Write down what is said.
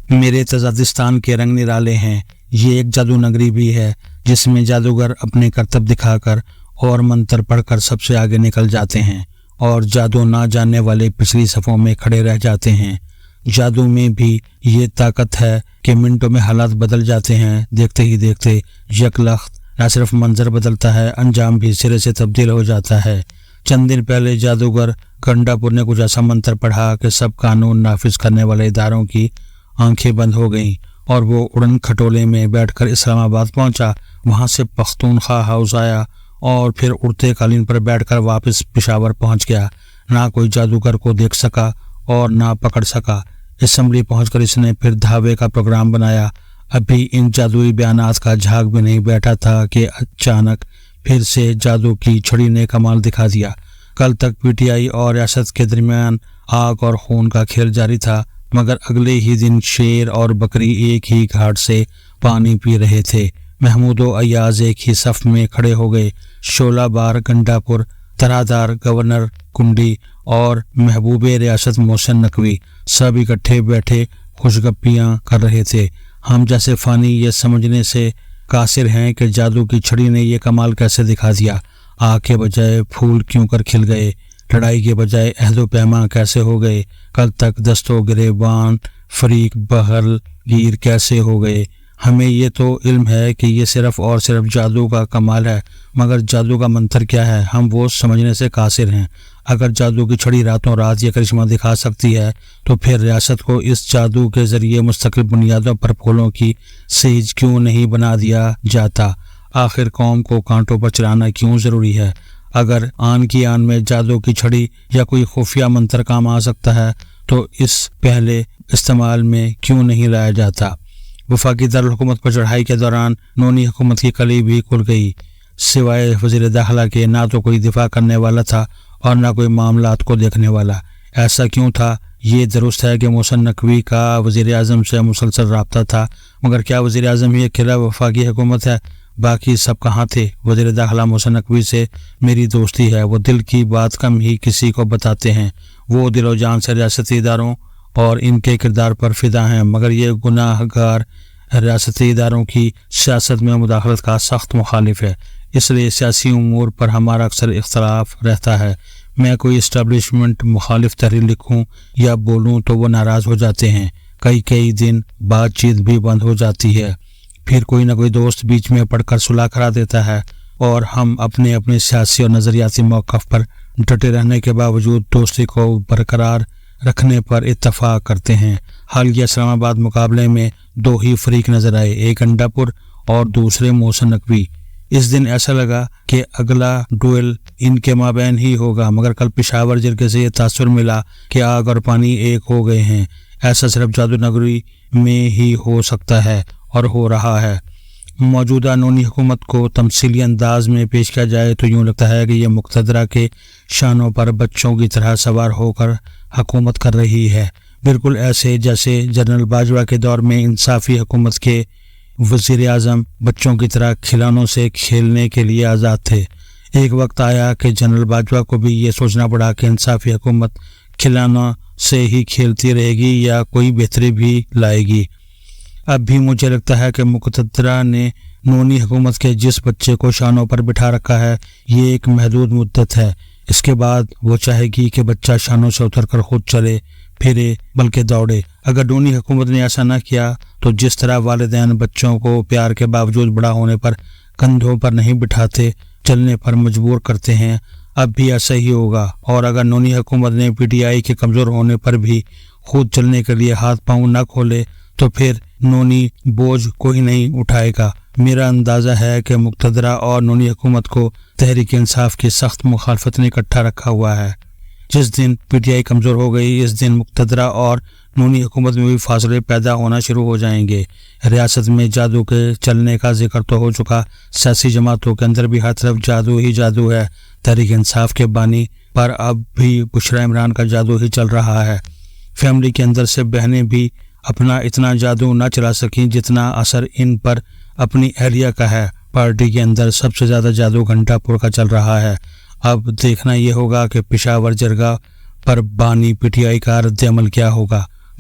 میرے تزادستان کے رنگ نرالے ہیں۔ یہ ایک جادو نگری بھی ہے جس میں جادوگر اپنے کرتب دکھا کر اور منتر پڑھ کر سب سے آگے نکل جاتے ہیں اور جادو نہ جاننے والے پچھلی صفوں میں کھڑے رہ جاتے ہیں۔ جادو میں بھی یہ طاقت ہے کہ منٹوں میں حالات بدل جاتے ہیں، دیکھتے ہی دیکھتے یک لخت نہ صرف منظر بدلتا ہے، انجام بھی سرے سے تبدیل ہو جاتا ہے۔ چند دن پہلے جادوگر گنڈا پور نے کچھ ایسا منتر پڑھا کہ سب قانون نافذ کرنے والے اداروں کی آنکھیں بند ہو گئیں اور وہ اڑن کھٹولے میں بیٹھ کر اسلام آباد پہنچا، وہاں سے پختونخوا ہاؤس آیا اور پھر اڑتے قالین پر بیٹھ کر واپس پشاور پہنچ گیا۔ نہ کوئی جادوگر کو دیکھ سکا اور نہ پکڑ سکا۔ اسمبلی پہنچ کر اس نے پھر دھاوے کا پروگرام بنایا۔ ابھی ان جادوئی بیانات کا جھاگ بھی نہیں بیٹھا تھا کہ اچانک پھر سے جادو کی چھڑی نے کمال دکھا دیا۔ کل تک پی ٹی آئی اور ریاست کے درمیان آگ اور خون کا کھیل جاری تھا، مگر اگلے ہی دن شیر اور بکری ایک ہی گھاٹ سے پانی پی رہے تھے۔ محمود و ایاز ایک ہی صف میں کھڑے ہو گئے۔ شولہ بار گنڈا پور، ترادار گورنر کنڈی اور محبوب ریاست محسن نقوی سب اکٹھے بیٹھے خوشگپیاں کر رہے تھے۔ ہم جیسے فانی یہ سمجھنے سے قاصر ہیں کہ جادو کی چھڑی نے یہ کمال کیسے دکھا دیا۔ آگ کے بجائے پھول کیوں کر کھل گئے، لڑائی کے بجائے عہد و پیمان کیسے ہو گئے، کل تک دست و گریبان فریق بغل گیر کیسے ہو گئے۔ ہمیں یہ تو علم ہے کہ یہ صرف اور صرف جادو کا کمال ہے، مگر جادو کا منتر کیا ہے ہم وہ سمجھنے سے قاصر ہیں۔ اگر جادو کی چھڑی راتوں رات یہ کرشمہ دکھا سکتی ہے تو پھر ریاست کو اس جادو کے ذریعے مستقل بنیادوں پر پھولوں کی سیج کیوں نہیں بنا دیا جاتا؟ آخر قوم کو کانٹوں پر چلانا کیوں ضروری ہے؟ اگر آن کی آن میں جادو کی چھڑی یا کوئی خفیہ منتر کام آ سکتا ہے تو اس پہلے استعمال میں کیوں نہیں لایا جاتا؟ وفاقی دارالحکومت پر چڑھائی کے دوران نونی حکومت کی کلی بھی کھل گئی۔ سوائے وزیر داخلہ کے نہ تو کوئی دفاع کرنے والا تھا اور نہ کوئی معاملات کو دیکھنے والا۔ ایسا کیوں تھا؟ یہ درست ہے کہ محسن نقوی کا وزیر اعظم سے مسلسل رابطہ تھا، مگر کیا وزیر اعظم ہی اکیلا وفاقی حکومت ہے؟ باقی سب کہاں تھے؟ وزیر داخلہ محسن نقوی سے میری دوستی ہے، وہ دل کی بات کم ہی کسی کو بتاتے ہیں، وہ دل و جان سے ریاستی اداروں اور ان کے کردار پر فدا ہیں، مگر یہ گناہ گار ریاستی اداروں کی سیاست میں مداخلت کا سخت مخالف ہے، اس لیے سیاسی امور پر ہمارا اکثر اختلاف رہتا ہے۔ میں کوئی اسٹیبلشمنٹ مخالف تحریر لکھوں یا بولوں تو وہ ناراض ہو جاتے ہیں، کئی دن بات چیت بھی بند ہو جاتی ہے، پھر کوئی نہ کوئی دوست بیچ میں پڑھ کر صلح کرا دیتا ہے اور ہم اپنے سیاسی اور نظریاتی موقف پر ڈٹے رہنے کے باوجود دوستی کو برقرار رکھنے پر اتفاق کرتے ہیں۔ حالیہ اسلام آباد مقابلے میں دو ہی فریق نظر آئے، ایک گنڈا پور اور دوسرے محسن نقوی۔ اس دن ایسا لگا کہ اگلا ڈویل ان کے مابین ہی ہوگا، مگر کل پشاور جرگے سے یہ تاثر ملا کہ آگ اور پانی ایک ہو گئے ہیں۔ ایسا صرف جادو نگری میں ہی ہو سکتا ہے اور ہو رہا ہے۔ موجودہ نونی حکومت کو تمثیلی انداز میں پیش کیا جائے تو یوں لگتا ہے کہ یہ مقتدرہ کے شانوں پر بچوں کی طرح سوار ہو کر حکومت کر رہی ہے، بالکل ایسے جیسے جنرل باجوہ کے دور میں انصافی حکومت کے وزیر اعظم بچوں کی طرح کھلونوں سے کھیلنے کے لیے آزاد تھے۔ ایک وقت آیا کہ جنرل باجوہ کو بھی یہ سوچنا پڑا کہ انصافی حکومت کھلونوں سے ہی کھیلتی رہے گی یا کوئی بہتری بھی لائے گی۔ اب بھی مجھے لگتا ہے کہ مقتدرہ نے نونی حکومت کے جس بچے کو شانوں پر بٹھا رکھا ہے یہ ایک محدود مدت ہے، اس کے بعد وہ چاہے گی کہ بچہ شانوں سے اتر کر خود چلے پھرے بلکہ دوڑے۔ اگر نونی حکومت نے ایسا نہ کیا تو جس طرح والدین بچوں کو پیار کے باوجود بڑا ہونے پر کندھوں پر نہیں بٹھاتے، چلنے پر مجبور کرتے ہیں، اب بھی ایسا ہی ہوگا۔ اور اگر نونی حکومت نے پی ٹی آئی کے کمزور ہونے پر بھی خود چلنے کے لیے ہاتھ پاؤں نہ کھولے تو پھر نونی بوجھ کوئی نہیں اٹھائے گا۔ میرا اندازہ ہے کہ مقتدرہ اور نونی حکومت کو تحریک انصاف کی سخت مخالفت نے اکٹھا رکھا ہوا ہے۔ جس دن پی ٹی آئی کمزور ہو گئی اس دن مقتدرہ اور نونی حکومت میں بھی فاصلے پیدا ہونا شروع ہو جائیں گے۔ ریاست میں جادو کے چلنے کا ذکر تو ہو چکا، سیاسی جماعتوں کے اندر بھی ہر طرف جادو ہی جادو ہے۔ تحریک انصاف کے بانی پر اب بھی بشرا عمران کا جادو ہی چل رہا ہے۔ فیملی کے اندر سے بہنیں بھی اپنا اتنا جادو نہ چلا سکیں جتنا اثر ان پر اپنی اہلیہ کا ہے۔ پارٹی کے اندر سب سے زیادہ جادو گھنٹا پور کا چل رہا ہے۔ اب دیکھنا یہ ہوگا کہ پشاور جرگہ پر بانی پی ٹی آئی کا رد عمل کیا ہوگا۔